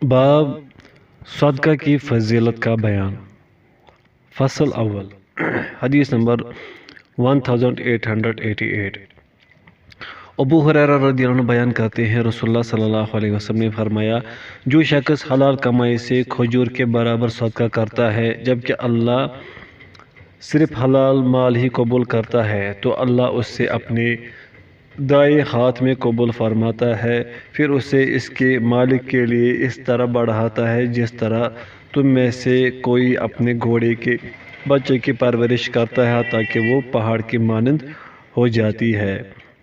باب صدقہ کی فضیلت کا بیان۔ فصل اول۔ حدیث نمبر 1888۔ ابو ہریرہ رضی اللہ عنہ بیان کرتے ہیں رسول اللہ صلی اللہ علیہ وسلم نے فرمایا، جو شخص حلال کمائی سے کھجور کے برابر صدقہ کرتا ہے جبکہ اللہ صرف حلال مال ہی قبول کرتا ہے تو اللہ اس سے اپنے دائیں ہاتھ میں قبول فرماتا ہے، پھر اسے اس کے مالک کے لیے اس طرح بڑھاتا ہے جس طرح تم میں سے کوئی اپنے گھوڑے کے بچے کی پرورش کرتا ہے تاکہ وہ پہاڑ کی مانند ہو جاتی ہے۔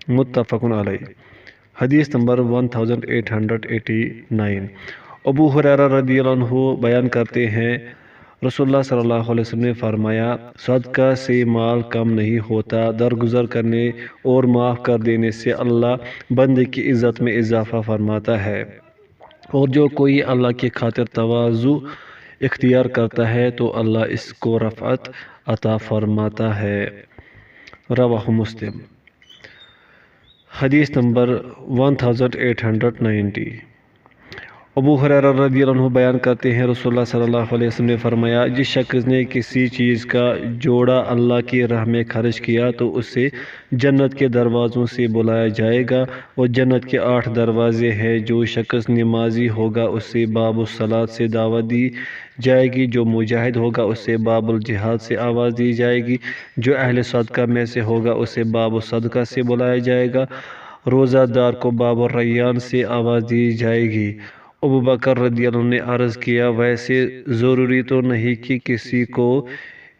متفق علیہ۔ حدیث نمبر 1889۔ ابو ہریرہ رضی اللہ عنہ بیان کرتے ہیں رسول اللہ صلی اللہ علیہ وسلم نے فرمایا، صدقہ سے مال کم نہیں ہوتا، درگزر کرنے اور معاف کر دینے سے اللہ بندے کی عزت میں اضافہ فرماتا ہے، اور جو کوئی اللہ کی خاطر تواضع اختیار کرتا ہے تو اللہ اس کو رفعت عطا فرماتا ہے۔ رواہ مسلم۔ حدیث نمبر 1890۔ ابو ہریرہ رضی اللہ عنہ بیان کرتے ہیں رسول اللہ صلی اللہ علیہ وسلم نے فرمایا، جس شخص نے کسی چیز کا جوڑا اللہ کی راہ میں خرچ کیا تو اسے جنت کے دروازوں سے بلایا جائے گا، اور جنت کے 8 دروازے ہیں۔ جو شخص نمازی ہوگا اسے باب الصلاۃ سے دعوت دی جائے گی، جو مجاہد ہوگا اسے باب الجہاد سے آواز دی جائے گی، جو اہل صدقہ میں سے ہوگا اسے باب الصدقہ سے بلایا جائے گا، روزہ دار کو باب الریان سے آواز دی جائے گی۔ ابو بکر رضی اللہ عنہ نے عرض کیا، ویسے ضروری تو نہیں کہ کسی کو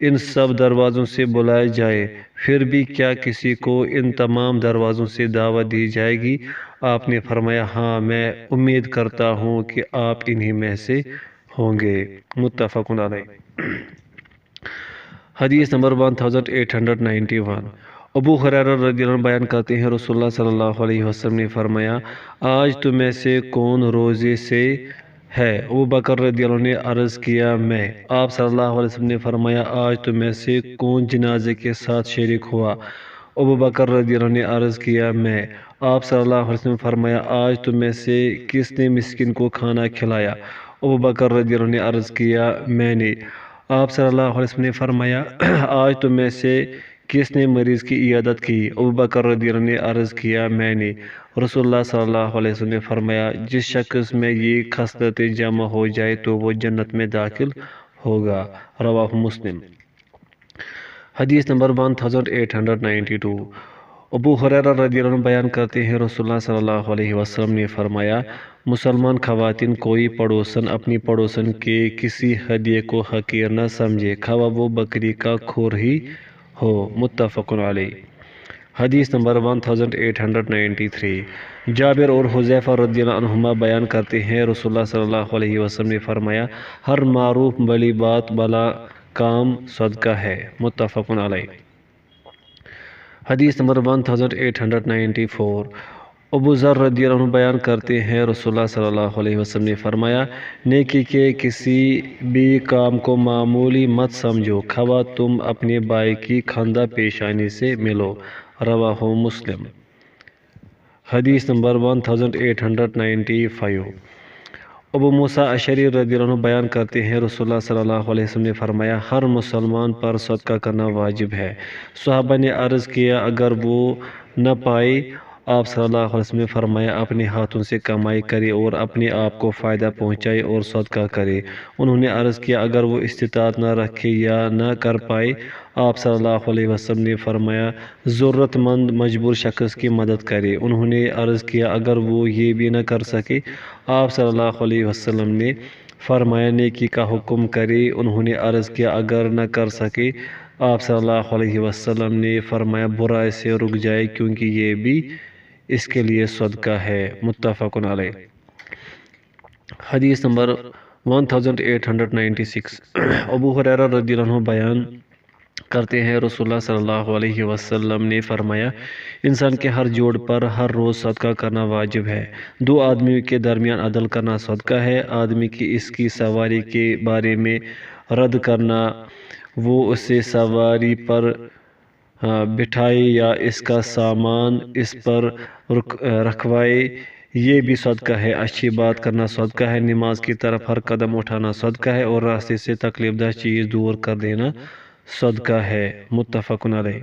ان سب دروازوں سے بلایا جائے، پھر بھی کیا کسی کو ان تمام دروازوں سے دعوت دی جائے گی؟ آپ نے فرمایا، ہاں، میں امید کرتا ہوں کہ آپ انہی میں سے ہوں گے۔ متفق علیہ۔ حدیث نمبر 1891۔ ابو ہریرہ رضی اللہ عنہ بیان کرتے ہیں رسول اللہ صلی اللہ علیہ وسلم نے فرمایا، آج تم میں سے کون روزے سے ہے؟ ابو بکر رضی اللہ عنہ نے عرض کیا، میں۔ آپ صلی اللہ علیہ وسلم نے فرمایا، آج تم میں سے کون جنازے کے ساتھ شریک ہوا؟ ابو بکر رضی اللہ عنہ نے عرض کیا، میں۔ آپ صلی اللہ علیہ وسلم نے فرمایا، آج تم میں سے کس نے مسکین کو کھانا کھلایا؟ ابو بکر رضی اللہ عنہ نے عرض کیا، میں نے۔ آپ صلی اللہ علیہ وسلم نے فرمایا، آج تم میں سے کس نے مریض کی عیادت کی؟ ابو بکر رضی اللہ عنہ نے عرض کیا، میں نے۔ رسول اللہ صلی اللہ علیہ وسلم نے فرمایا، جس شخص میں یہ خصلتیں جمع ہو جائے تو وہ جنت میں داخل ہوگا۔ رواہ مسلم۔ حدیث نمبر 1892۔ ابو ہریرہ رضی اللہ عنہ بیان کرتے ہیں رسول اللہ صلی اللہ علیہ وسلم نے فرمایا، مسلمان خواتین کوئی پڑوسن اپنی پڑوسن کے کسی ہدیے کو حقیر نہ سمجھے، خواہ وہ بکری کا کھور ہی ہو۔ متفق علیہ۔ حدیث نمبر 1893۔ جابر اور حذیفہ رضی اللہ عنہما بیان کرتے ہیں رسول اللہ صلی اللہ علیہ وسلم نے فرمایا، ہر معروف بھلی بات بھلا کام صدقہ ہے۔ متفق علیہ۔ حدیث نمبر 1894۔ ابو ذر رضی اللہ عنہ بیان کرتے ہیں رسول اللہ صلی اللہ علیہ وسلم نے فرمایا، نیکی کے کسی بھی کام کو معمولی مت سمجھو، خواہ تم اپنے بھائی کی خندہ پیشانی سے ملو۔ رواہ مسلم۔ حدیث نمبر 1895۔ ابو موسیٰ اشعری رضی اللہ عنہ بیان کرتے ہیں رسول اللہ صلی اللہ علیہ وسلم نے فرمایا، ہر مسلمان پر صدقہ کرنا واجب ہے۔ صحابہ نے عرض کیا، اگر وہ نہ پائے؟ آپ صلی اللہ علیہ وسلم نے فرمایا، اپنے ہاتھوں سے کمائی کرے اور اپنے آپ کو فائدہ پہنچائے اور صدقہ کرے۔ انہوں نے عرض کیا، اگر وہ استطاعت نہ رکھے یا نہ کر پائے؟ آپ صلی اللہ علیہ وسلم نے فرمایا، ضرورت مند مجبور شخص کی مدد کرے۔ انہوں نے عرض کیا، اگر وہ یہ بھی نہ کر سکے؟ آپ صلی اللہ علیہ وسلم نے فرمایا، نیکی کا حکم کرے۔ انہوں نے عرض کیا، اگر نہ کر سکے؟ آپ صلی اللہ علیہ وسلم نے فرمایا، برائی سے رک جائے، کیونکہ یہ بھی اس کے لیے صدقہ ہے۔ متفق علیہ۔ حدیث نمبر 1896۔ ابو ہریرہ رضی اللہ عنہ بیان کرتے ہیں رسول اللہ صلی اللہ علیہ وسلم نے فرمایا، انسان کے ہر جوڑ پر ہر روز صدقہ کرنا واجب ہے۔ 2 آدمیوں کے درمیان عدل کرنا صدقہ ہے۔ آدمی کی اس کی سواری کے بارے میں رد کرنا، وہ اسے سواری پر بٹھائے یا اس کا سامان اس پر رکھوائے یہ بھی صدقہ ہے، اچھی بات کرنا صدقہ ہے، نماز کی طرف ہر قدم اٹھانا صدقہ ہے، اور راستے سے تکلیف دہ چیز دور کر دینا صدقہ ہے۔ متفق علیہ۔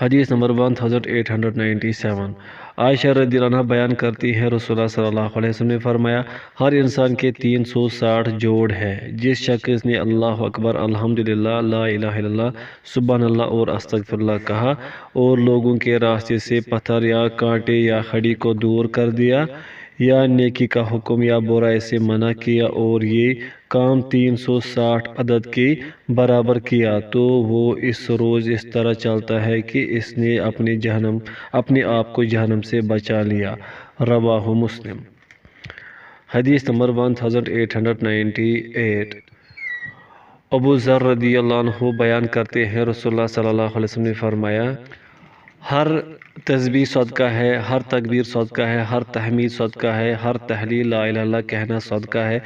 حدیث نمبر 1897۔ عائشہ رضی اللہ عنہ بیان کرتی ہیں رسول اللہ صلی اللہ علیہ وسلم نے فرمایا، ہر انسان کے 360 جوڑ ہے۔ جس شخص نے اللہ اکبر، الحمدللہ، لا الہ الا اللہ، سبحان اللہ اور استغفر اللہ کہا اور لوگوں کے راستے سے پتھر یا کانٹے یا کھڑی کو دور کر دیا، یا نیکی کا حکم یا برائی سے منع کیا اور یہ کام 360 عدد کے برابر کیا، تو وہ اس روز اس طرح چلتا ہے کہ اس نے اپنے آپ کو جہنم سے بچا لیا۔ رواہ مسلم۔ حدیث نمبر 1898۔ ابو ذر رضی اللہ عنہ بیان کرتے ہیں رسول اللہ صلی اللہ علیہ وسلم نے فرمایا، ہر تسبیح صدقہ ہے، ہر تکبیر صدقہ ہے، ہر تحمید صدقہ ہے، ہر تحلیل لا الہ الا اللہ کہنا صدقہ ہے،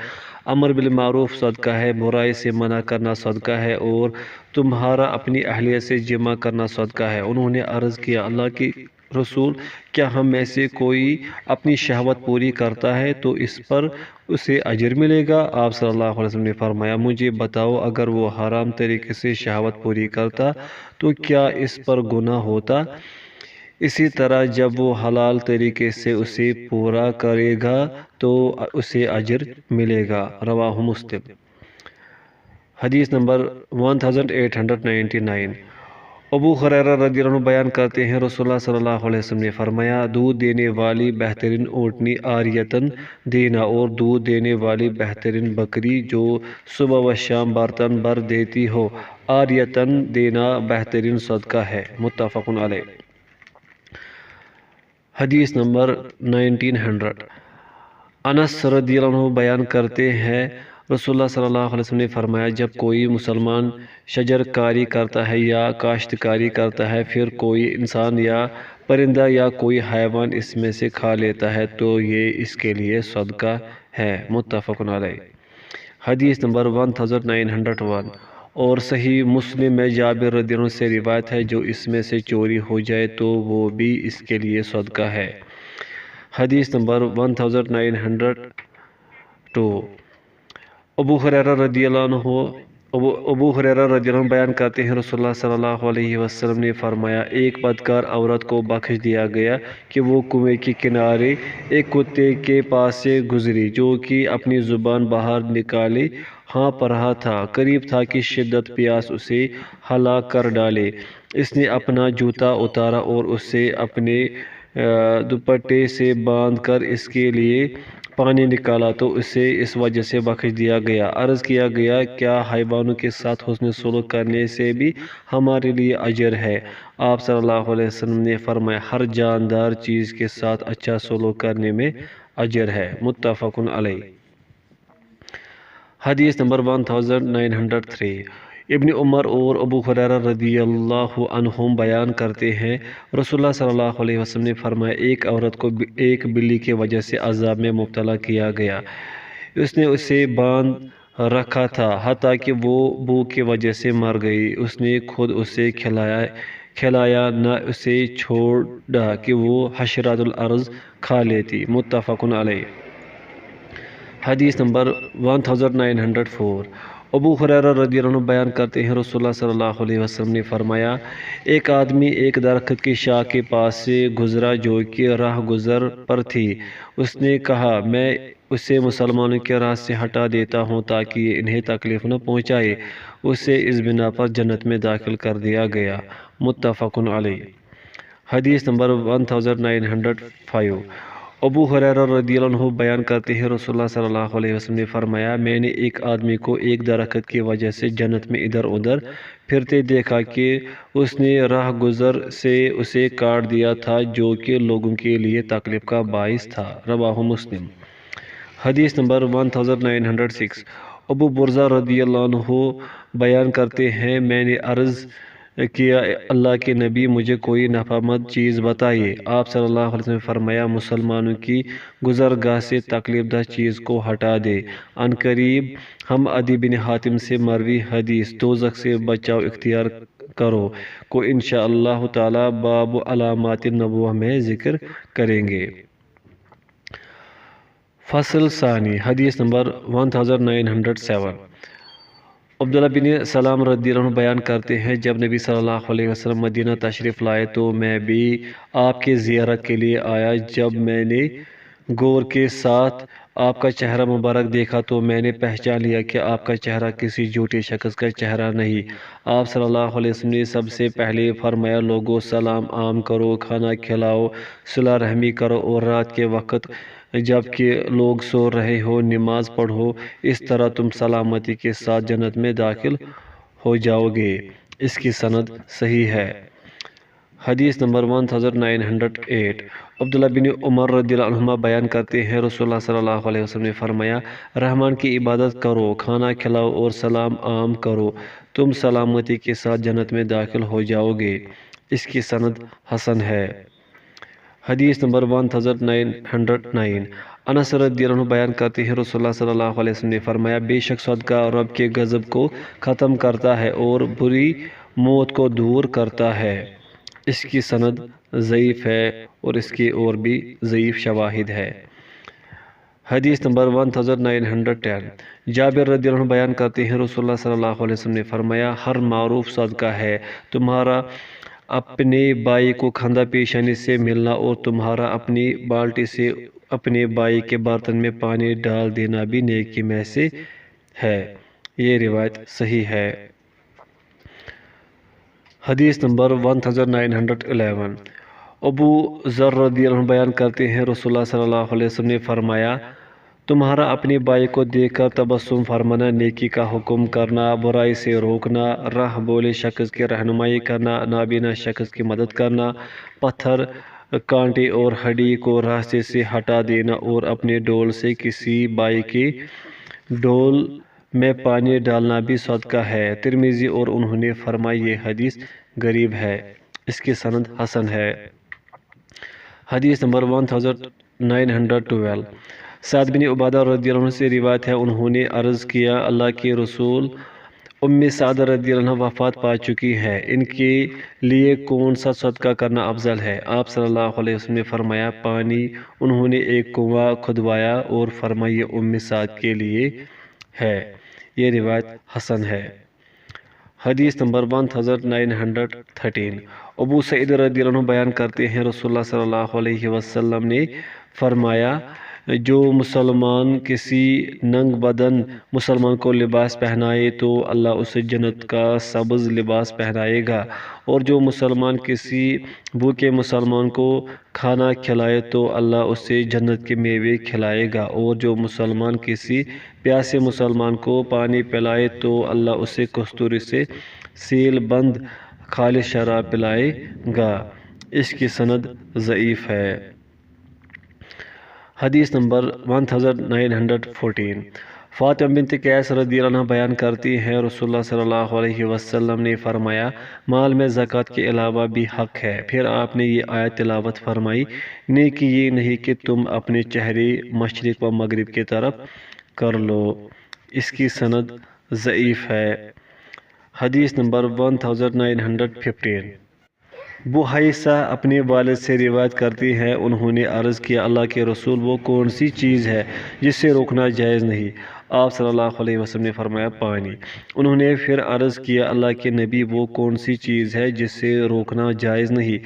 امر بالمعروف صدقہ ہے، برائی سے منع کرنا صدقہ ہے، اور تمہارا اپنی اہلیہ سے جمع کرنا صدقہ ہے۔ انہوں نے عرض کیا، اللہ کے رسول، کیا ہم میں سے کوئی اپنی شہوت پوری کرتا ہے تو اس پر اسے اجر ملے گا؟ آپ صلی اللہ علیہ وسلم نے فرمایا، مجھے بتاؤ، اگر وہ حرام طریقے سے شہوت پوری کرتا تو کیا اس پر گناہ ہوتا؟ اسی طرح جب وہ حلال طریقے سے اسے پورا کرے گا تو اسے اجر ملے گا۔ رواہ مسلم۔ حدیث نمبر 1899۔ ابو ہریرہ رضی اللہ عنہ بیان کرتے ہیں رسول اللہ صلی اللہ علیہ وسلم نے فرمایا، دودھ دینے والی بہترین اونٹنی عاریتاً دینا، اور دودھ دینے والی بہترین بکری جو صبح و شام برتن بھر دیتی ہو، عاریتاً دینا بہترین صدقہ ہے۔ متفق علیہ۔ حدیث نمبر 1900۔ انس رضی اللہ عنہ بیان کرتے ہیں رسول اللہ صلی اللہ علیہ وسلم نے فرمایا، جب کوئی مسلمان شجر کاری کرتا ہے یا کاشتکاری کرتا ہے، پھر کوئی انسان یا پرندہ یا کوئی حیوان اس میں سے کھا لیتا ہے تو یہ اس کے لیے صدقہ ہے۔ متفق علیہ۔ حدیث نمبر 1901۔ اور صحیح مسلم میں جابر رضی اللہ عنہ سے روایت ہے، جو اس میں سے چوری ہو جائے تو وہ بھی اس کے لیے صدقہ ہے۔ حدیث نمبر 1902۔ ابو ہریرہ رضی اللہ عنہ بیان کرتے ہیں رسول اللہ صلی اللہ علیہ وسلم نے فرمایا، ایک بدکار عورت کو بخش دیا گیا کہ وہ کنویں کے کنارے ایک کتے کے پاس سے گزری جو کہ اپنی زبان باہر نکالے ہانپ رہا تھا، قریب تھا کہ شدت پیاس اسے ہلاک کر ڈالے۔ اس نے اپنا جوتا اتارا اور اسے اپنے دوپٹے سے باندھ کر اس کے لیے پانی نکالا تو اسے اس وجہ سے بخش دیا گیا۔ عرض کیا گیا، کیا حیوانوں کے ساتھ حسن سلوک کرنے سے بھی ہمارے لیے اجر ہے؟ آپ صلی اللہ علیہ وسلم نے فرمایا، ہر جاندار چیز کے ساتھ اچھا سلوک کرنے میں اجر ہے۔ متفق علیہ۔ حدیث نمبر 1903۔ ابن عمر اور ابو ہریرہ رضی اللہ عنہم بیان کرتے ہیں رسول اللہ صلی اللہ علیہ وسلم نے فرمایا، ایک عورت کو ایک بلی کی وجہ سے عذاب میں مبتلا کیا گیا۔ اس نے اسے باندھ رکھا تھا حتیٰ کہ وہ بھوک کی وجہ سے مر گئی۔ اس نے خود اسے کھلایا نہ اسے چھوڑا کہ وہ حشرات الارض کھا لیتی۔ متفق علیہ۔ حدیث نمبر 1904۔ ابو ہریرہ رضی اللہ عنہ بیان کرتے ہیں رسول اللہ صلی اللہ علیہ وسلم نے فرمایا، ایک آدمی ایک درخت کی شاخ کے پاس سے گزرا جو کہ راہ گزر پر تھی۔ اس نے کہا، میں اسے مسلمانوں کے راہ سے ہٹا دیتا ہوں تاکہ یہ انہیں تکلیف نہ پہنچائے۔ اسے اس بنا پر جنت میں داخل کر دیا گیا۔ متفق علیہ۔ حدیث نمبر 1905۔ ابو ہریرہ رضی اللہ عنہ بیان کرتے ہیں رسول اللہ صلی اللہ علیہ وسلم نے فرمایا، میں نے ایک آدمی کو ایک درخت کی وجہ سے جنت میں ادھر ادھر پھرتے دیکھا کہ اس نے راہ گزر سے اسے کاٹ دیا تھا جو کہ لوگوں کے لیے تکلیف کا باعث تھا۔ رواہ مسلم۔ حدیث نمبر 1906۔ ابو برزہ رضی اللہ عنہ بیان کرتے ہیں، میں نے عرض کیا، اللہ کے نبی، مجھے کوئی نفعمند چیز بتائیے۔ آپ صلی اللہ علیہ وسلم نے فرمایا، مسلمانوں کی گزرگاہ سے تکلیف دہ چیز کو ہٹا دے۔ ان قریب ہم عدی بن حاتم سے مروی حدیث دوزخ سے بچاؤ اختیار کرو کو انشاءاللہ تعالی باب علامات النبوہ میں ذکر کریں گے۔ فصل ثانی حدیث نمبر 1907 عبداللہ بن سلام رضی اللہ عنہ بیان کرتے ہیں جب نبی صلی اللہ علیہ وسلم مدینہ تشریف لائے تو میں بھی آپ کے زیارت کے لیے آیا۔ جب میں نے غور کے ساتھ آپ کا چہرہ مبارک دیکھا تو میں نے پہچان لیا کہ آپ کا چہرہ کسی جھوٹے شخص کا چہرہ نہیں۔ آپ صلی اللہ علیہ وسلم نے سب سے پہلے فرمایا، لوگوں سلام عام کرو، کھانا کھلاؤ، صلہ رحمی کرو اور رات کے وقت جب کہ لوگ سو رہے ہو نماز پڑھو، اس طرح تم سلامتی کے ساتھ جنت میں داخل ہو جاؤ گے۔ اس کی سند صحیح ہے۔ حدیث نمبر 1908 عبداللہ بن عمر رضی اللہ عنہما بیان کرتے ہیں رسول اللہ صلی اللہ علیہ وسلم نے فرمایا، رحمان کی عبادت کرو، کھانا کھلاؤ اور سلام عام کرو، تم سلامتی کے ساتھ جنت میں داخل ہو جاؤ گے۔ اس کی سند حسن ہے۔ حدیث نمبر 1909 انس رضی اللہ عنہ بیان کرتے ہیں رسول اللہ صلی اللہ علیہ وسلم نے فرمایا، بے شک صدقہ رب کے غضب کو ختم کرتا ہے اور بری موت کو دور کرتا ہے۔ اس کی سند ضعیف ہے اور اس کی اور بھی ضعیف شواہد ہے۔ حدیث نمبر 1910 جابر رضی اللہ عنہ بیان کرتے ہیں رسول اللہ صلی اللہ علیہ وسلم نے فرمایا، ہر معروف صدقہ ہے تمہارا اپنے بھائی کو کھاندہ پیشانی سے ملنا اور تمہارا اپنی بالٹی سے اپنے بھائی کے برتن میں پانی ڈال دینا بھی نیکی میں سے ہے۔ یہ روایت صحیح ہے۔ حدیث نمبر 1911 ابو ذر رضی اللہ عنہ بیان کرتے ہیں رسول اللہ صلی اللہ علیہ وسلم نے فرمایا، تمہارا اپنے بھائی کو دیکھ کر تبسم فرمانا، نیکی کا حکم کرنا، برائی سے روکنا، راہ بولے شخص کی رہنمائی کرنا، نابینا شخص کی مدد کرنا، پتھر کانٹے اور ہڈی کو راستے سے ہٹا دینا اور اپنے ڈول سے کسی بھائی کے ڈول میں پانی ڈالنا بھی صدقہ ہے۔ ترمذی اور انہوں نے فرمایا، یہ حدیث غریب ہے۔ اس کی سند حسن ہے۔ حدیث نمبر 1912 سعد بن عبادہ رضی اللہ عنہ سے روایت ہے، انہوں نے عرض کیا، اللہ کے رسول، سعد رضی اللہ عنہ وفات پا چکی ہے، ان کے لیے کون سا صدقہ کرنا افضل ہے؟ آپ صلی اللہ علیہ وسلم نے فرمایا، پانی۔ انہوں نے ایک کنواں کھدوایا اور فرمایا، یہ سعد کے لیے ہے۔ یہ روایت حسن ہے۔ حدیث نمبر 1913 ابو سعید رضی اللہ عنہ بیان کرتے ہیں رسول اللہ صلی اللہ علیہ وسلم نے فرمایا، جو مسلمان کسی ننگ بدن مسلمان کو لباس پہنائے تو اللہ اسے جنت کا سبز لباس پہنائے گا، اور جو مسلمان کسی بھوکے مسلمان کو کھانا کھلائے تو اللہ اسے جنت کے میوے کھلائے گا، اور جو مسلمان کسی پیاسے مسلمان کو پانی پلائے تو اللہ اسے کستوری سے سیل بند خالص شراب پلائے گا۔ اس کی سند ضعیف ہے۔ حدیث نمبر 1914 فاطمہ بنت قیس رضی اللہ عنہ بیان کرتی ہیں، رسول اللہ صلی اللہ علیہ وسلم نے فرمایا، مال میں زکوٰۃ کے علاوہ بھی حق ہے۔ پھر آپ نے یہ آیت تلاوت فرمائی، نیکی یہ نہیں کہ تم اپنے چہرے مشرق و مغرب کی طرف کر لو۔ اس کی سند ضعیف ہے۔ حدیث نمبر 1915 بحیثہ اپنے والد سے روایت کرتی ہیں، انہوں نے عرض کیا، اللہ کے رسول، وہ کون سی چیز ہے جس سے روکنا جائز نہیں؟ آپ صلی اللہ علیہ وسلم نے فرمایا، پانی۔ انہوں نے پھر عرض کیا، اللہ کے نبی، وہ کون سی چیز ہے جس سے روکنا جائز نہیں؟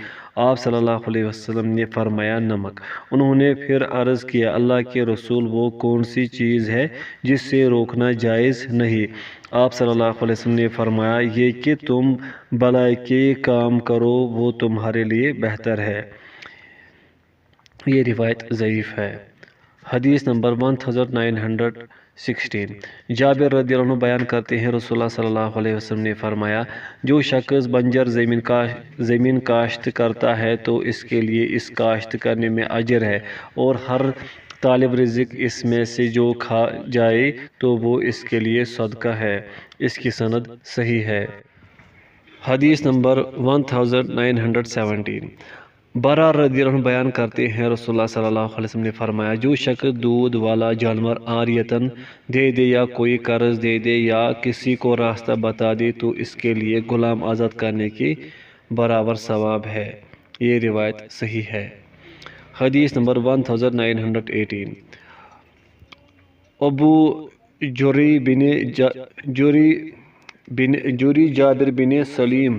آپ صلی اللہ علیہ وسلم نے فرمایا، نمک۔ انہوں نے پھر عرض کیا، اللہ کے رسول، وہ کون سی چیز ہے جس سے روکنا جائز نہیں؟ آپ صلی اللہ علیہ وسلم نے فرمایا، یہ کہ تم بھلائی کے کام کرو، وہ تمہارے لیے بہتر ہے۔ یہ روایت ضعیف ہے۔ حدیث نمبر 1916 جابر رضی اللہ عنہ بیان کرتے ہیں، رسول اللہ صلی اللہ علیہ وسلم نے فرمایا، جو شخص بنجر زمین کاشت کرتا ہے تو اس کے لیے اس کاشت کرنے میں اجر ہے، اور ہر طالب رزق اس میں سے جو کھا جائے تو وہ اس کے لیے صدقہ ہے۔ اس کی سند صحیح ہے۔ حدیث نمبر 1917 برا رضی اللہ عنہ بیان کرتے ہیں، رسول اللہ صلی اللہ علیہ وسلم نے فرمایا، جو شخص دودھ والا جانور عاریتاً دے دے یا کوئی قرض دے دے یا کسی کو راستہ بتا دے تو اس کے لیے غلام آزاد کرنے کے برابر ثواب ہے۔ یہ روایت صحیح ہے۔ حدیث نمبر 1918 ابو جوری جابر بن سلیم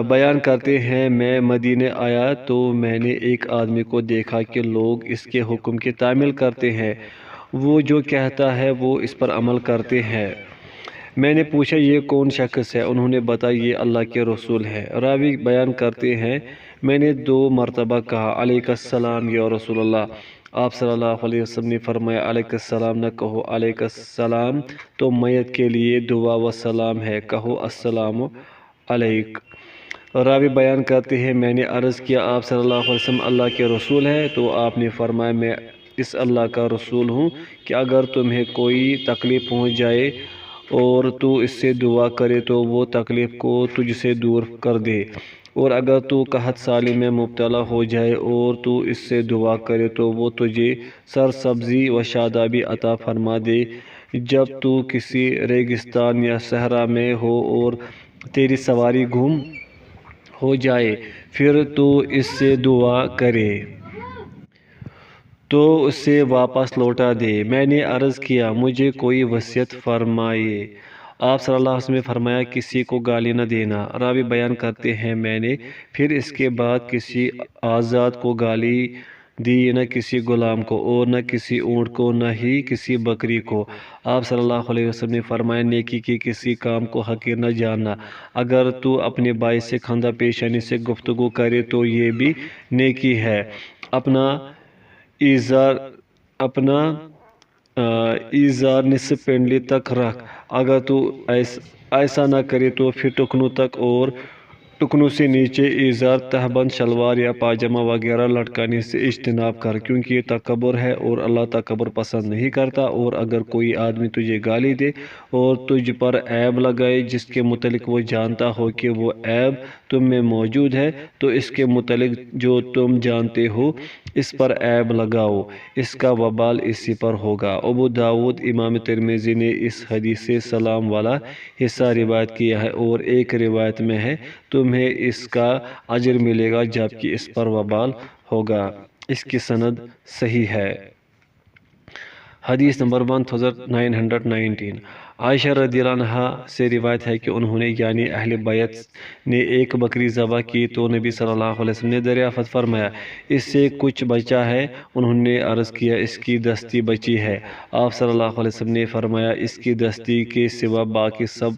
بیان کرتے ہیں، میں مدینے آیا تو میں نے ایک آدمی کو دیکھا کہ لوگ اس کے حکم کی تعمیل کرتے ہیں، وہ جو کہتا ہے وہ اس پر عمل کرتے ہیں۔ میں نے پوچھا یہ کون شخص ہے؟ انہوں نے بتایا یہ اللہ کے رسول ہے۔ راوی بیان کرتے ہیں، میں نے 2 مرتبہ کہا علیک السلام یا رسول اللہ۔ آپ صلی اللہ علیہ وسلم نے فرمایا علیک السلام نہ کہو، علیک السلام تو میت کے لیے دعا و سلام ہے، کہو السلام علیک۔ راوی بیان کرتے ہیں، میں نے عرض کیا آپ صلی اللہ علیہ وسلم اللہ کے رسول ہیں؟ تو آپ نے فرمایا میں اس اللہ کا رسول ہوں کہ اگر تمہیں کوئی تکلیف پہنچ جائے اور تو اس سے دعا کرے تو وہ تکلیف کو تجھ سے دور کر دے، اور اگر تو قحط سالی میں مبتلا ہو جائے اور تو اس سے دعا کرے تو وہ تجھے سرسبزی و شادابی عطا فرما دے۔ جب تو کسی ریگستان یا صحرا میں ہو اور تیری سواری گم ہو جائے پھر تو اس سے دعا کرے تو اسے واپس لوٹا دے۔ میں نے عرض کیا مجھے کوئی وصیت فرمائیے۔ آپ صلی اللہ علیہ وسلم نے فرمایا کسی کو گالی نہ دینا۔ راوی بیان کرتے ہیں، میں نے پھر اس کے بعد کسی آزاد کو گالی دی، نہ کسی غلام کو اور نہ کسی اونٹ کو، نہ ہی کسی بکری کو۔ آپ صلی اللہ علیہ وسلم نے فرمایا نیکی کے کسی کام کو حقیر نہ جاننا، اگر تو اپنے بھائی سے خندہ پیشانی سے گفتگو کرے تو یہ بھی نیکی ہے۔ اپنا ایزار نصف پنڈلی تک رکھ، اگر تو ایسا نہ کرے تو پھر ٹکنوں تک اور ٹکنوں سے نیچے ایزار، تہبند، شلوار یا پاجامہ وغیرہ لٹکانے سے اجتناب کر، کیونکہ یہ تکبر ہے اور اللہ تکبر پسند نہیں کرتا۔ اور اگر کوئی آدمی تجھے گالی دے اور تجھ پر عیب لگائے جس کے متعلق وہ جانتا ہو کہ وہ عیب تم میں موجود ہے، تو اس کے متعلق جو تم جانتے ہو اس پر عیب لگاؤ، اس کا وبال اسی پر ہوگا۔ ابو داؤد امام ترمذی نے اس حدیث سے سلام والا حصہ روایت کیا ہے، اور ایک روایت میں ہے تمہیں اس کا اجر ملے گا جبکہ اس پر وبال ہوگا۔ اس کی سند صحیح ہے۔ حدیث نمبر 1919 عائشہ رضی اللہ عنہا سے روایت ہے کہ انہوں نے یعنی اہل بیت نے ایک بکری ذبح کی تو نبی صلی اللہ علیہ وسلم نے دریافت فرمایا اس سے کچھ بچا ہے؟ انہوں نے عرض کیا اس کی دستی بچی ہے۔ آپ صلی اللہ علیہ وسلم نے فرمایا اس کی دستی کے سوا باقی سب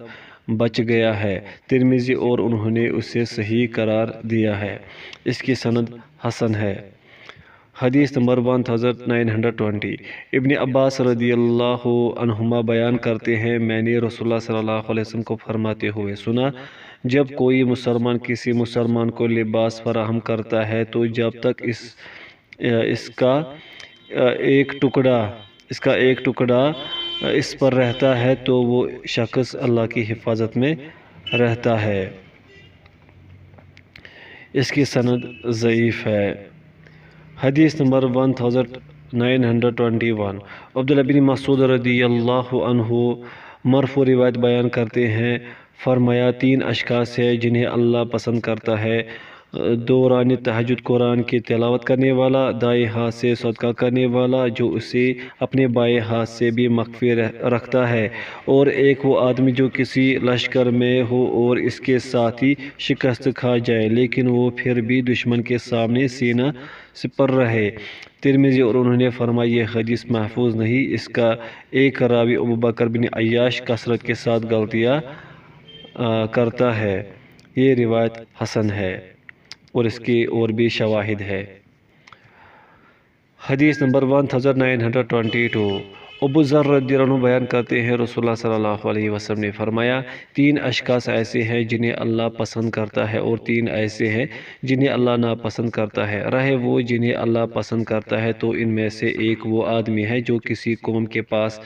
بچ گیا ہے۔ ترمذی اور انہوں نے اسے صحیح قرار دیا ہے۔ اس کی سند حسن ہے۔ حدیث نمبر 1920 ابن عباس رضی اللہ عنہما بیان کرتے ہیں، میں نے رسول اللہ صلی اللہ علیہ وسلم کو فرماتے ہوئے سنا، جب کوئی مسلمان کسی مسلمان کو لباس فراہم کرتا ہے تو جب تک اس کا ایک ٹکڑا اس پر رہتا ہے تو وہ شخص اللہ کی حفاظت میں رہتا ہے۔ اس کی سند ضعیف ہے۔ حدیث نمبر 1921 عبداللہ بن مسعود رضی اللہ عنہ مرفوع روایت بیان کرتے ہیں، فرمایا 3 اشخاص ہیں جنہیں اللہ پسند کرتا ہے، دوران تہجد قرآن کی تلاوت کرنے والا، دائیں ہاتھ سے صدقہ کرنے والا جو اسے اپنے بائیں ہاتھ سے بھی مخفی رکھتا ہے، اور ایک وہ آدمی جو کسی لشکر میں ہو اور اس کے ساتھی شکست کھا جائے لیکن وہ پھر بھی دشمن کے سامنے سینہ سپر رہے۔ ترمذی اور انہوں نے فرمایا یہ حدیث محفوظ نہیں، اس کا ایک راوی ابو بکر بن عیاش کثرت کے ساتھ غلطیاں کرتا ہے۔ یہ روایت حسن ہے اور اس کی اور بھی شواہد ہے۔ حدیث نمبر 1922 ابو ذر رضی اللہ عنہ بیان کرتے ہیں، رسول اللہ صلی اللہ علیہ وسلم نے فرمایا 3 اشخاص ایسے ہیں جنہیں اللہ پسند کرتا ہے اور 3 ایسے ہیں جنہیں اللہ ناپسند کرتا ہے۔ رہے وہ جنہیں اللہ پسند کرتا ہے تو ان میں سے ایک وہ آدمی ہے جو کسی قوم کے پاس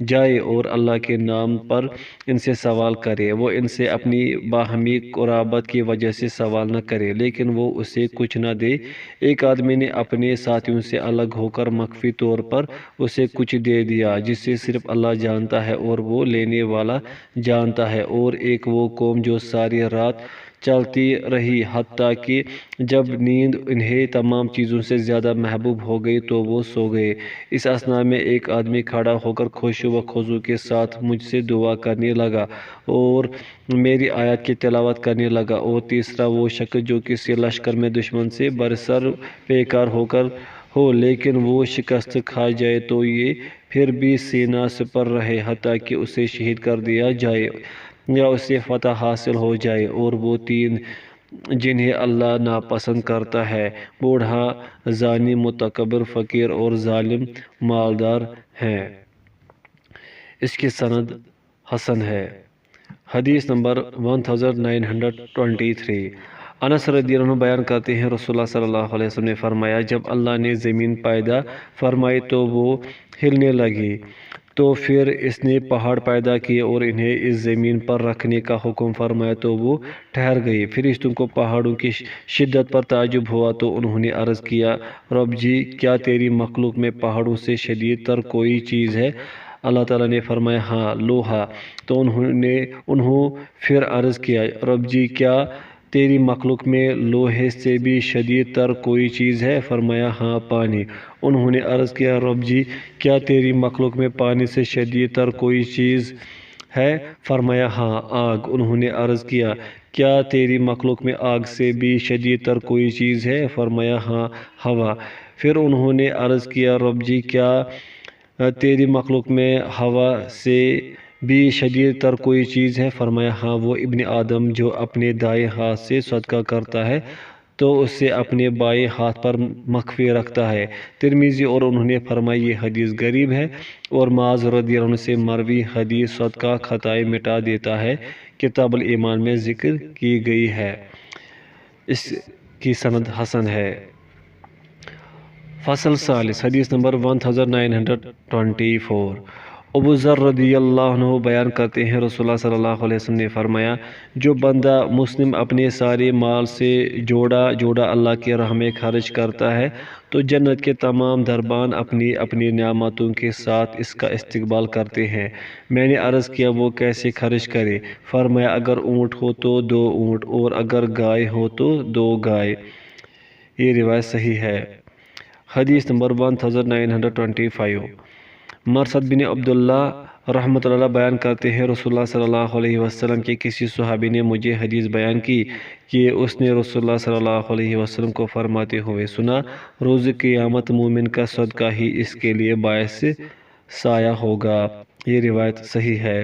جائے اور اللہ کے نام پر ان سے سوال کرے، وہ ان سے اپنی باہمی قرابت کی وجہ سے سوال نہ کرے لیکن وہ اسے کچھ نہ دے۔ ایک آدمی نے اپنے ساتھیوں سے الگ ہو کر مخفی طور پر اسے کچھ دے دیا جسے صرف اللہ جانتا ہے اور وہ لینے والا جانتا ہے، اور ایک وہ قوم جو ساری رات چلتی رہی حتیٰ کہ جب نیند انہیں تمام چیزوں سے زیادہ محبوب ہو گئی تو وہ سو گئے۔ اس اثنا میں ایک آدمی کھڑا ہو کر خشوع و خضوع کے ساتھ مجھ سے دعا کرنے لگا اور میری آیات کی تلاوت کرنے لگا، اور تیسرا وہ شخص جو کسی لشکر میں دشمن سے برسر پیکار ہو لیکن وہ شکست کھا جائے تو یہ پھر بھی سینہ سپر رہے حتیٰ کہ اسے شہید کر دیا جائے یا اسے فتح حاصل ہو جائے۔ اور وہ تین جنہیں اللہ ناپسند کرتا ہے، بوڑھا، زانی، متکبر، فقیر اور ظالم مالدار ہیں۔ اس کی سند حسن ہے۔ حدیث نمبر 1923۔ انس رضی اللہ عنہ بیان کرتے ہیں رسول اللہ صلی اللہ علیہ وسلم نے فرمایا، جب اللہ نے زمین پیدا فرمائی تو وہ ہلنے لگی، تو پھر اس نے پہاڑ پیدا کیے اور انہیں اس زمین پر رکھنے کا حکم فرمایا تو وہ ٹھہر گئی۔ فرشتوں کو پہاڑوں کی شدت پر تعجب ہوا تو انہوں نے عرض کیا، رب جی، کیا تیری مخلوق میں پہاڑوں سے شدید تر کوئی چیز ہے؟ اللہ تعالیٰ نے فرمایا، ہاں، لوہا۔ تو انہوں پھر عرض کیا، رب جی، کیا تیری مخلوق میں لوہے سے بھی شدید تر کوئی چیز ہے؟ فرمایا، ہاں، پانی۔ انہوں نے عرض کیا، رب جی، کیا تیری مخلوق میں پانی سے شدید تر کوئی چیز ہے؟ فرمایا، ہاں، آگ۔ انہوں نے عرض کیا، کیا تیری مخلوق میں آگ سے بھی شدید تر کوئی چیز ہے؟ فرمایا، ہاں، ہوا۔ پھر انہوں نے عرض کیا، رب جی، کیا تیری مخلوق میں ہوا سے بھی شدید تر کوئی چیز ہے؟ فرمایا، ہاں، وہ ابن آدم جو اپنے دائیں ہاتھ سے صدقہ کرتا ہے تو اسے اپنے بائیں ہاتھ پر مخفی رکھتا ہے۔ ترمذی۔ اور انہوں نے فرمایا، یہ حدیث غریب ہے اور معاذ رضی اللہ عنہ سے مروی حدیث صدقہ خطائیں مٹا دیتا ہے، کتاب الایمان میں ذکر کی گئی ہے۔ اس کی سند حسن ہے۔ فصل ثالث۔ حدیث نمبر 1924۔ ابو ذر رضی اللہ عنہ بیان کرتے ہیں رسول اللہ صلی اللہ علیہ وسلم نے فرمایا، جو بندہ مسلم اپنے سارے مال سے جوڑا اللہ کی راہ میں خرچ کرتا ہے تو جنت کے تمام دربان اپنی اپنی نعمتوں کے ساتھ اس کا استقبال کرتے ہیں۔ میں نے عرض کیا، وہ کیسے خرچ کرے؟ فرمایا، اگر اونٹ ہو تو 2 اونٹ اور اگر گائے ہو تو 2 گائے۔ یہ روایت صحیح ہے۔ حدیث نمبر 1925۔ مرثد بن عبداللہ رحمۃ اللہ بیان کرتے ہیں رسول اللہ صلی اللہ علیہ وسلم کے کسی صحابی نے مجھے حدیث بیان کی کہ اس نے رسول اللہ صلی اللہ علیہ وسلم کو فرماتے ہوئے سنا، روز قیامت مومن کا صدقہ ہی اس کے لیے باعث سایہ ہوگا۔ یہ روایت صحیح ہے۔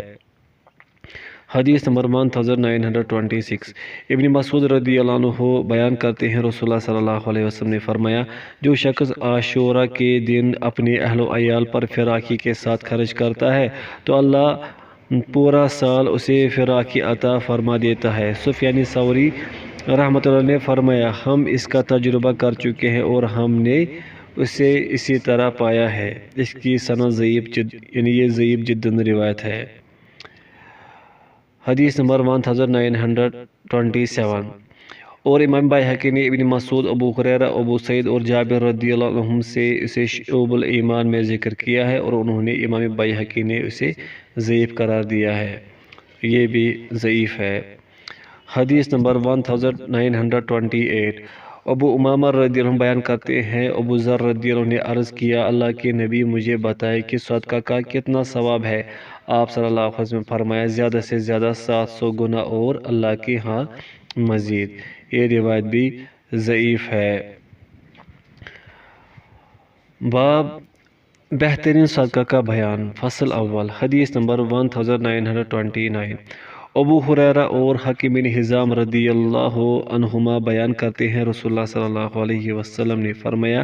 حدیث نمبر 1926۔ ابن مسعود رضی اللہ عنہ بیان کرتے ہیں رسول اللہ صلی اللہ علیہ وسلم نے فرمایا، جو شخص عاشورہ کے دن اپنے اہل و عیال پر فراخی کے ساتھ خرچ کرتا ہے تو اللہ پورا سال اسے فراخی عطا فرما دیتا ہے۔ سفیان ثوری رحمۃ اللہ نے فرمایا، ہم اس کا تجربہ کر چکے ہیں اور ہم نے اسے اسی طرح پایا ہے۔ اس کی سند ضعیف یہ ضعیف جداً روایت ہے۔ حدیث نمبر 1927۔ اور امام بحقی نے ابن مسعود، ابو ہریرہ، ابو سعید اور جابر رضی اللہ عنہم سے اسے شعب الایمان میں ذکر کیا ہے اور انہوں نے امام بحقی نے اسے ضعیف قرار دیا ہے۔ یہ بھی ضعیف ہے۔ حدیث نمبر 1928۔ ابو امامہ رضی اللہ عنہ بیان کرتے ہیں، ابو ذر رضی اللہ عنہ نے عرض کیا، اللہ کے نبی، مجھے بتائے کہ صدقہ کا کتنا ثواب ہے؟ آپ صلی اللہ علیہ وسلم نے فرمایا، زیادہ سے زیادہ 700 گنا اور اللہ کے ہاں مزید۔ یہ روایت بھی ضعیف ہے۔ باب بہترین صدقہ کا بیان۔ فصل اول۔ حدیث نمبر 1929۔ ابو ہریرہ اور حکیم بن حزام رضی اللہ عنہما بیان کرتے ہیں رسول اللہ صلی اللہ علیہ وسلم نے فرمایا،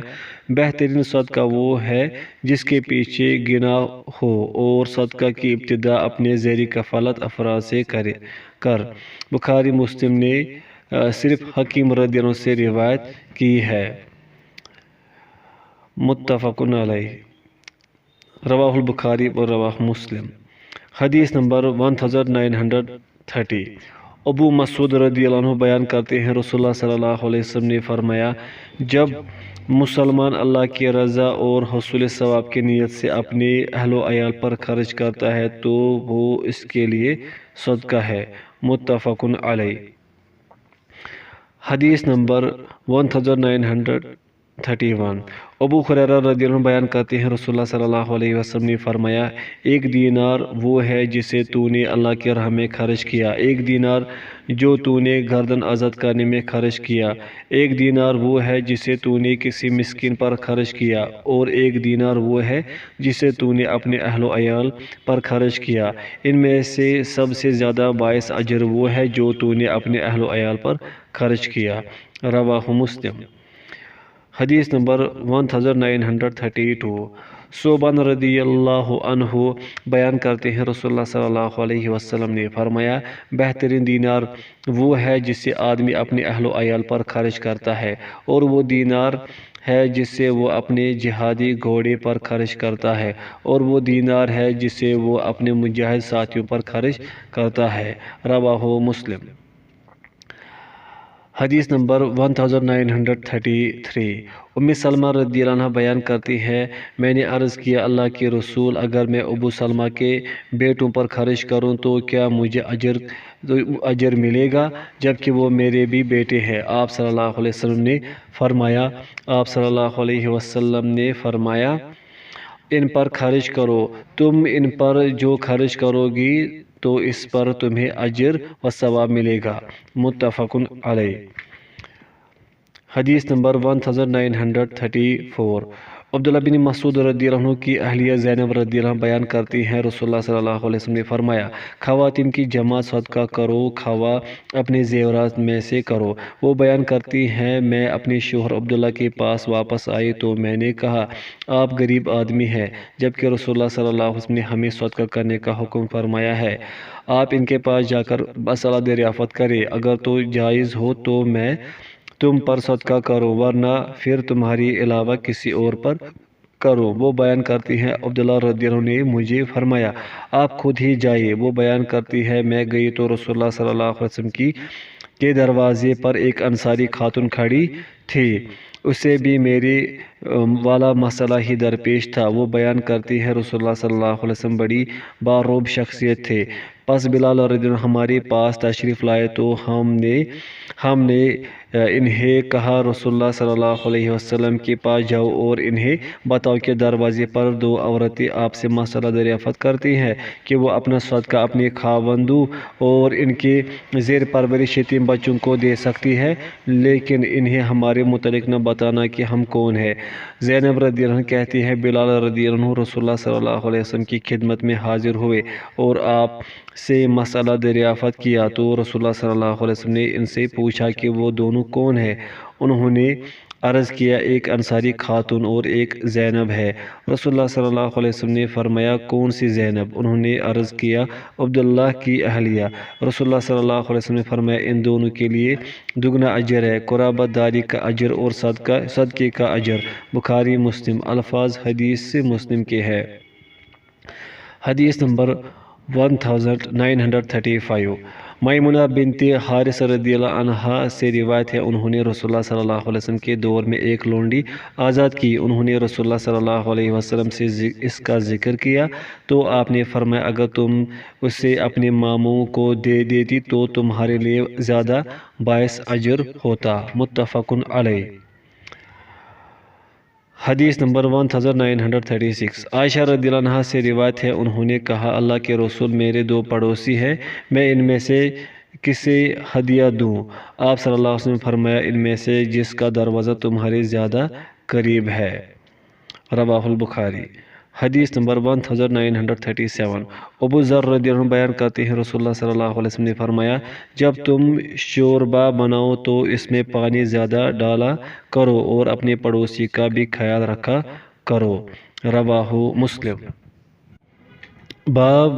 بہترین صدقہ وہ ہے جس کے پیچھے گنا ہو اور صدقہ کی ابتدا اپنے زیر کفالت افراد سے کر۔ بخاری مسلم نے صرف حکیم رضی اللہ عنہ سے روایت کی ہے۔ متفق علیہ۔ رواہ البخاری و رواہ مسلم۔ حدیث نمبر 1930۔ ابو مسعود رضی اللہ عنہ بیان کرتے ہیں رسول اللہ صلی اللہ علیہ وسلم نے فرمایا، جب مسلمان اللہ کی رضا اور حصول ثواب کی نیت سے اپنے اہل و عیال پر خرچ کرتا ہے تو وہ اس کے لیے صدقہ ہے۔ متفق علیہ۔ حدیث نمبر 1931 ابو ہریرہ رضی اللہ عنہ بیان کرتے ہیں رسول اللہ صلی اللہ علیہ وسلم نے فرمایا ایک دینار وہ ہے جسے تو نے اللہ کی راہ میں خرچ کیا، ایک دینار جو تو نے گردن آزاد کرنے میں خرچ کیا، ایک دینار وہ ہے جسے تو نے کسی مسکین پر خرچ کیا، اور ایک دینار وہ ہے جسے تو نے اپنے اہل و عیال پر خرچ کیا۔ ان میں سے سب سے زیادہ باعث اجر وہ ہے جو تو نے اپنے اہل و عیال پر خرچ کیا۔ رواہ مسلم۔ حدیث نمبر 1932 صوبان رضی اللہ عنہ بیان کرتے ہیں رسول اللہ صلی اللہ علیہ وسلم نے فرمایا بہترین دینار وہ ہے جسے آدمی اپنے اہل و عیال پر خرچ کرتا ہے، اور وہ دینار ہے جسے وہ اپنے جہادی گھوڑے پر خرچ کرتا ہے، اور وہ دینار ہے جسے وہ اپنے مجاہد ساتھیوں پر خرچ کرتا ہے۔ رواہ مسلم۔ حدیث نمبر 1933 ام سلمہ رضی اللہ عنہ بیان کرتی ہے میں نے عرض کیا اللہ کے رسول اگر میں ابو سلمہ کے بیٹوں پر خرچ کروں تو کیا مجھے اجر ملے گا جبکہ وہ میرے بھی بیٹے ہیں؟ آپ صلی اللہ علیہ وسلم نے فرمایا ان پر خرچ کرو، تم ان پر جو خرچ کرو گی تو اس پر تمہیں اجر و ثواب ملے گا۔ متفق علیہ۔ حدیث نمبر 1934 عبداللہ بن مسعود رضی اللہ عنہ کی اہلیہ زینب رضی اللہ عنہ بیان کرتی ہیں رسول اللہ صلی اللہ علیہ وسلم نے فرمایا خواتین کی جمع صدقہ کرو، خواہ اپنے زیورات میں سے کرو۔ وہ بیان کرتی ہیں میں اپنے شوہر عبداللہ کے پاس واپس آئی تو میں نے کہا آپ غریب آدمی ہیں، جبکہ رسول اللہ صلی اللہ علیہ وسلم نے ہمیں صدقہ کرنے کا حکم فرمایا ہے، آپ ان کے پاس جا کر مسئلہ دریافت کریں، اگر تو جائز ہو تو میں تم پر صدقہ کرو ورنہ پھر تمہاری علاوہ کسی اور پر کرو۔ وہ بیان کرتی ہیں عبداللہ رضی اللہ عنہ نے مجھے فرمایا آپ خود ہی جائیے۔ وہ بیان کرتی ہے میں گئی تو رسول اللہ صلی اللہ علیہ وسلم کے دروازے پر ایک انصاری خاتون کھڑی تھی، اسے بھی میرے والا مسئلہ ہی درپیش تھا۔ وہ بیان کرتی ہے رسول اللہ صلی اللہ علیہ وسلم بڑی باروب شخصیت تھے، پس بلال رضی اللہ عنہ ہمارے پاس تشریف لائے تو ہم نے انہیں کہا رسول اللہ صلی اللہ علیہ وسلم کے پاس جاؤ اور انہیں بتاؤ کہ دروازے پر دو عورتیں آپ سے مسئلہ دریافت کرتی ہیں کہ وہ اپنا صدقہ اپنے خاوندوں اور ان کے زیر پرورش یتیم بچوں کو دے سکتی ہے، لیکن انہیں ہمارے متعلق نہ بتانا کہ ہم کون ہیں۔ زینب رضی اللہ عنہ کہتی ہے بلال رضی اللہ عنہ رسول اللہ صلی اللہ علیہ وسلم کی خدمت میں حاضر ہوئے اور آپ سے مسئلہ دریافت کیا تو رسول اللہ صلی اللہ علیہ وسلم نے ان سے پوچھا کہ وہ دونوں کون ہیں؟ انہوں نے عرض کیا ایک انصاری خاتون اور ایک زینب ہے۔ رسول اللہ صلی اللہ علیہ وسلم نے فرمایا کون سی زینب؟ انہوں نے عرض کیا عبداللہ کی اہلیہ۔ رسول اللہ صلی اللہ علیہ وسلم نے فرمایا ان دونوں کے لیے دگنا اجر ہے، قرابت داری کا اجر اور صدقے کا اجر۔ بخاری مسلم۔ الفاظ حدیث سے مسلم کے ہے۔ حدیث نمبر 1935 میمونہ بنت حارث رضی اللہ عنہا سے روایت ہے انہوں نے رسول اللہ صلی اللہ علیہ وسلم کے دور میں ایک لونڈی آزاد کی، انہوں نے رسول اللہ صلی اللہ علیہ وسلم سے اس کا ذکر کیا تو آپ نے فرمایا اگر تم اسے اپنے ماموں کو دے دیتی تو تمہارے لیے زیادہ باعث اجر ہوتا۔ متفق علیہ۔ حدیث نمبر 1936 عائشہ رضی اللہ عنہا سے روایت ہے انہوں نے کہا اللہ کے رسول میرے دو پڑوسی ہیں، میں ان میں سے کسے ہدیہ دوں؟ آپ صلی اللہ علیہ وسلم نے فرمایا ان میں سے جس کا دروازہ تمہارے زیادہ قریب ہے۔ رواہ البخاری۔ حدیث نمبر 1937 ابو ذر رضی اللہ عنہ بیان کرتے ہیں رسول اللہ صلی اللہ علیہ وسلم نے فرمایا جب تم شوربہ بناؤ تو اس میں پانی زیادہ ڈالا کرو اور اپنے پڑوسی کا بھی خیال رکھا کرو۔ رواہ مسلم۔ باب